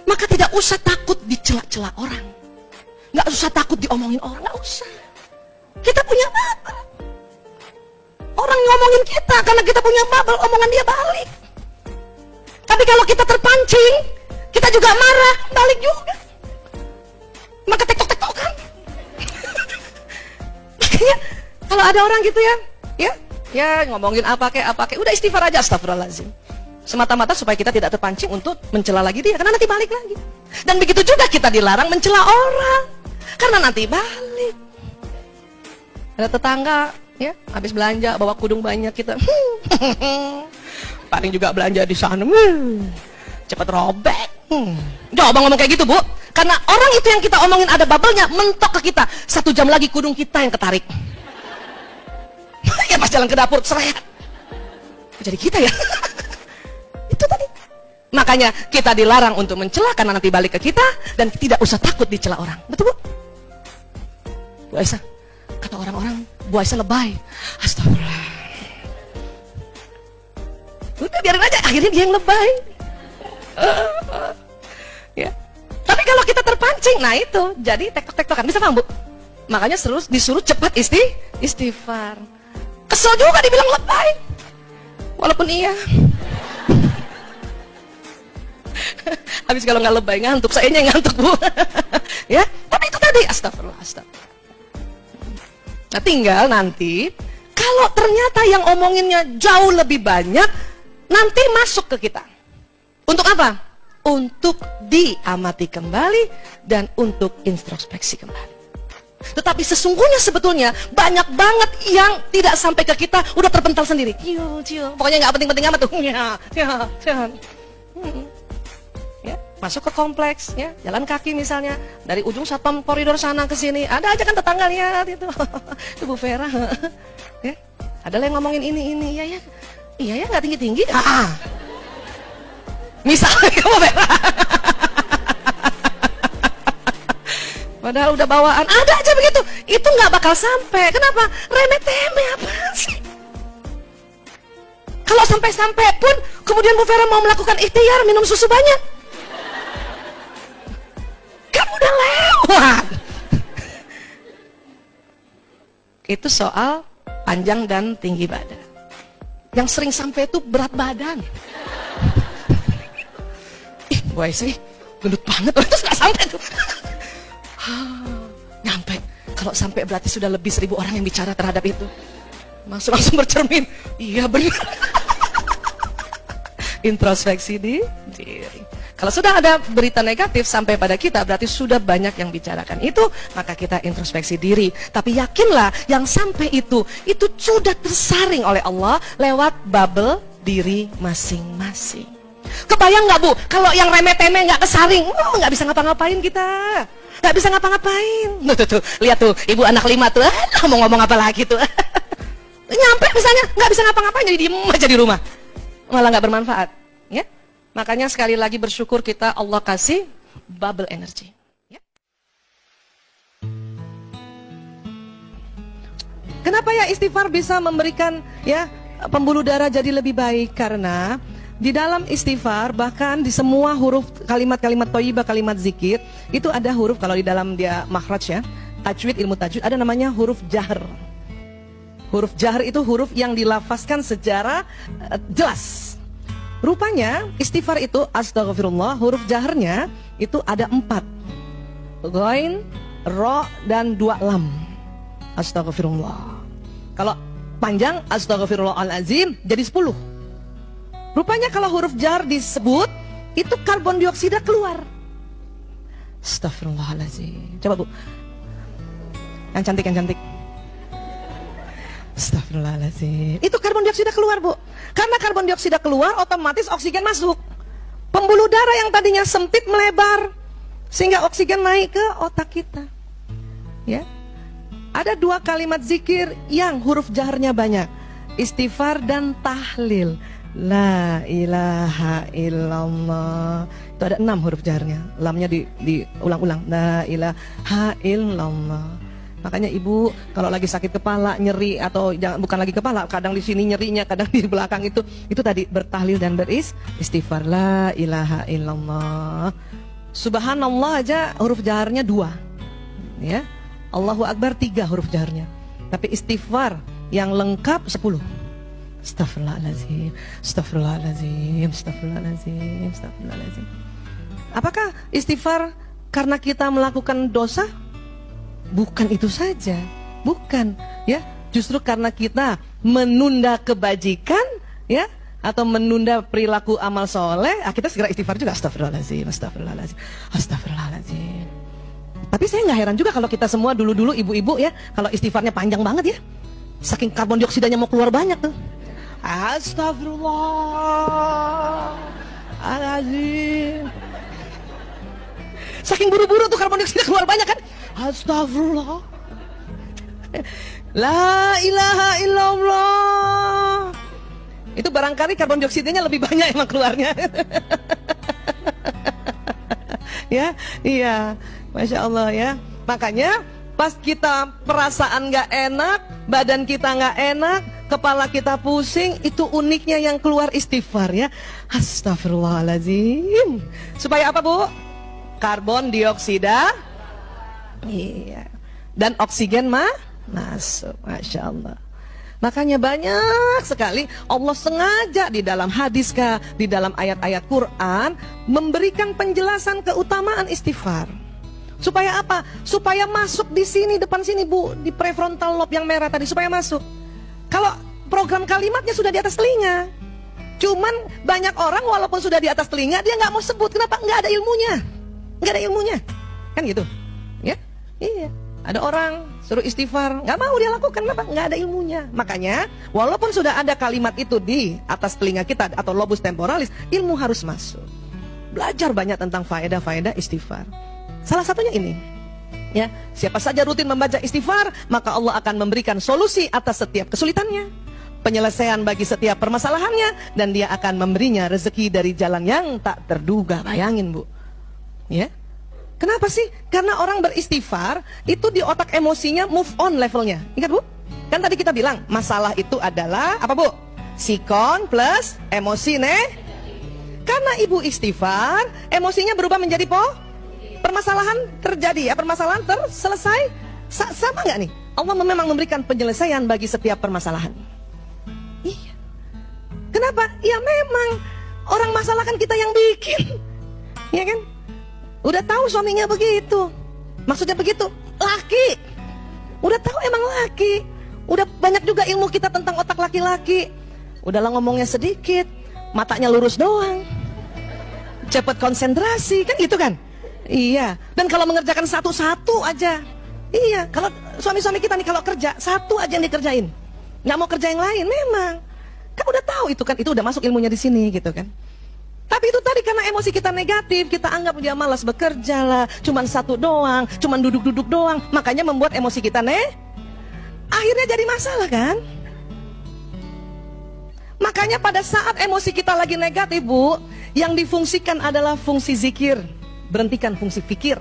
Maka tidak usah takut dicela-cela orang. Nggak usah takut diomongin orang, nggak usah. Kita punya bubble. Orang ngomongin kita karena kita punya bubble, omongan dia balik. Tapi kalau kita terpancing, kita juga marah, balik juga. Maka tektok-tektokan. Makanya kalau ada orang gitu ya ngomongin apa kek, udah istighfar aja, astagfirullahaladzim. Semata-mata supaya kita tidak terpancing untuk mencela lagi dia, karena nanti balik lagi. Dan begitu juga kita dilarang mencela orang, karena nanti balik. Ada tetangga ya habis belanja bawa kudung banyak, kita paling juga belanja di sana, cepet robek. Coba ngomong kayak gitu, Bu, karena orang itu yang kita omongin ada bubble-nya, mentok ke kita. 1 jam lagi kudung kita yang ketarik. Ya pas jalan ke dapur seret, jadi kita ya. Itu tadi. Makanya kita dilarang untuk mencela, karena nanti balik ke kita, dan tidak usah takut dicela orang. Betul, Bu? Bu Aisyah, kata orang-orang Bu Aisyah lebay. Astagfirullah. Udah biarin aja, akhirnya dia yang lebay. Ya. Tapi kalau kita terpancing, nah itu jadi tektok-tektokan. Bisa paham, Bu? Makanya disuruh cepat istighfar. Kesel juga dibilang lebay, walaupun iya. Habis kalau nggak lebay ngantuk, sayanya ngantuk, Bu. Ya, tapi itu tadi astagfirullah. Nah, tinggal nanti kalau ternyata yang omonginnya jauh lebih banyak, nanti masuk ke kita. Untuk apa? Untuk diamati kembali dan untuk introspeksi kembali. Tetapi sesungguhnya sebetulnya banyak banget yang tidak sampai ke kita, udah terpental sendiri. Pokoknya nggak penting-penting amat tuh. Ya, masuk ke kompleks, ya, jalan kaki misalnya, dari ujung satpam koridor sana ke sini, ada aja kan tetangga lihat itu, itu Bu Vera, ya, ada yang ngomongin ini, iya ya nggak tinggi-tinggi, misalnya Bu Vera. Padahal udah bawaan, ada aja begitu. Itu nggak bakal sampai. Kenapa? Remeh-temeh apa sih? Kalau sampai-sampai pun, kemudian Bu Vera mau melakukan ikhtiar minum susu banyak, kamu udah lewat. Itu soal panjang dan tinggi badan. Yang sering sampai itu berat badan. Ih, gue sih gendut banget, terus nggak sampai tuh. Nyampe. Kalau sampai berarti sudah lebih 1000 orang yang bicara terhadap itu. Langsung bercermin. Iya benar. Introspeksi diri. Kalau sudah ada berita negatif sampai pada kita, berarti sudah banyak yang bicarakan itu, maka kita introspeksi diri. Tapi yakinlah yang sampai itu sudah tersaring oleh Allah lewat bubble diri masing-masing. Kebayang nggak, Bu, kalau yang remeh-temeh nggak kesaring, nggak bisa ngapa-ngapain kita. Nggak bisa ngapa-ngapain. Tuh, lihat tuh, ibu anak 5 tuh, mau ngomong apa lagi tuh. Nyampe misalnya, nggak bisa ngapa-ngapain, jadi diem aja di rumah. Malah nggak bermanfaat. Ya? Makanya sekali lagi bersyukur kita Allah kasih bubble energy. Ya? Kenapa ya istighfar bisa memberikan ya pembuluh darah jadi lebih baik? Karena di dalam istighfar, bahkan di semua huruf kalimat-kalimat thayyibah, kalimat zikir, itu ada huruf, kalau di dalam dia makhraj ya, tajwid, ilmu tajwid, ada namanya huruf jahr. Huruf jahr itu huruf yang dilafazkan secara jelas. Rupanya istighfar itu astaghfirullah, huruf jahrnya itu ada 4. Ghain, ro, dan 2 lam. Astaghfirullah. Kalau panjang astaghfirullahalazim jadi 10. Rupanya kalau huruf jar disebut, itu karbon dioksida keluar. Astagfirullahaladzim. Coba, Bu. Yang cantik. Astagfirullahaladzim. Itu karbon dioksida keluar, Bu. Karena karbon dioksida keluar, otomatis oksigen masuk. Pembuluh darah yang tadinya sempit melebar, sehingga oksigen naik ke otak kita. Ya. Ada 2 kalimat zikir yang huruf jaharnya banyak. Istighfar dan tahlil. La ilaha illallah. Itu ada 6 huruf jaharnya. Lamnya diulang-ulang. La ilaha illallah. Makanya ibu kalau lagi sakit kepala, nyeri, atau bukan lagi kepala, kadang di sini nyerinya, kadang di belakang, itu tadi bertahlil dan beristighfar. La ilaha illallah. Subhanallah aja huruf jaharnya 2. Ya. Allahu Akbar 3 huruf jaharnya. Tapi istighfar yang lengkap 10. Astagfirullahaladzim, astagfirullahaladzim, astagfirullahaladzim, astagfirullahaladzim. Apakah istighfar karena kita melakukan dosa? Bukan itu saja. Bukan, ya. Justru karena kita menunda kebajikan, ya, atau menunda perilaku amal soleh, kita segera istighfar juga. Astagfirullahaladzim, astagfirullahaladzim, astagfirullahaladzim. Tapi saya nggak heran juga kalau kita semua dulu-dulu ibu-ibu ya, kalau istighfarnya panjang banget ya, saking karbon dioksidanya mau keluar banyak tuh. Astagfirullahaladzim. Saking buru-buru tuh karbon dioksida keluar banyak kan. Astagfirullah. La ilaha illallah. Itu barangkali karbon dioksidanya lebih banyak emang keluarnya. Ya, iya, Masya Allah ya. Makanya pas kita perasaan gak enak, badan kita gak enak, kepala kita pusing, itu uniknya yang keluar istighfar ya. Astagfirullahaladzim. Supaya apa, Bu? Karbon dioksida, iya, dan oksigen masuk. Masya Allah. Makanya banyak sekali Allah sengaja di dalam hadis kah, di dalam ayat-ayat Quran memberikan penjelasan keutamaan istighfar. Supaya apa? Supaya masuk di sini, depan sini Bu, di prefrontal lobe yang merah tadi, supaya masuk. Kalau program kalimatnya sudah di atas telinga, cuman banyak orang walaupun sudah di atas telinga dia nggak mau sebut. Kenapa? Nggak ada ilmunya. Nggak ada ilmunya, kan gitu, ya? Iya. Ada orang suruh istighfar, nggak mau dia lakukan, kenapa? Nggak ada ilmunya. Makanya, walaupun sudah ada kalimat itu di atas telinga kita atau lobus temporalis, ilmu harus masuk. Belajar banyak tentang faedah-faedah istighfar. Salah satunya ini, ya. Siapa saja rutin membaca istighfar, maka Allah akan memberikan solusi atas setiap kesulitannya, penyelesaian bagi setiap permasalahannya, dan Dia akan memberinya rezeki dari jalan yang tak terduga. Bayangin, Bu. Ya, kenapa sih? Karena orang beristighfar itu di otak emosinya move on levelnya. Ingat Bu? Kan tadi kita bilang masalah itu adalah apa Bu? Sikon plus emosi Karena ibu istighfar, emosinya berubah menjadi permasalahan terjadi ya, permasalahan terselesai. Sama nggak nih? Allah memang memberikan penyelesaian bagi setiap permasalahan. Iya. Kenapa? Ya memang orang masalah kan kita yang bikin, ya kan? Udah tahu suaminya begitu. Maksudnya begitu, laki. Udah tahu emang laki. Udah banyak juga ilmu kita tentang otak laki-laki. Udahlah ngomongnya sedikit, matanya lurus doang. Cepat konsentrasi, kan gitu kan? Iya. Dan kalau mengerjakan satu-satu aja. Iya, kalau suami-suami kita nih kalau kerja, satu aja yang dikerjain. Nggak mau kerja yang lain, memang. Kan udah tahu itu kan, itu udah masuk ilmunya di sini gitu kan. Tapi itu tadi karena emosi kita negatif, kita anggap dia malas bekerja lah, cuman satu doang, cuman duduk-duduk doang, makanya membuat emosi kita akhirnya jadi masalah kan? Makanya pada saat emosi kita lagi negatif Bu, yang difungsikan adalah fungsi zikir, berhentikan fungsi fikir.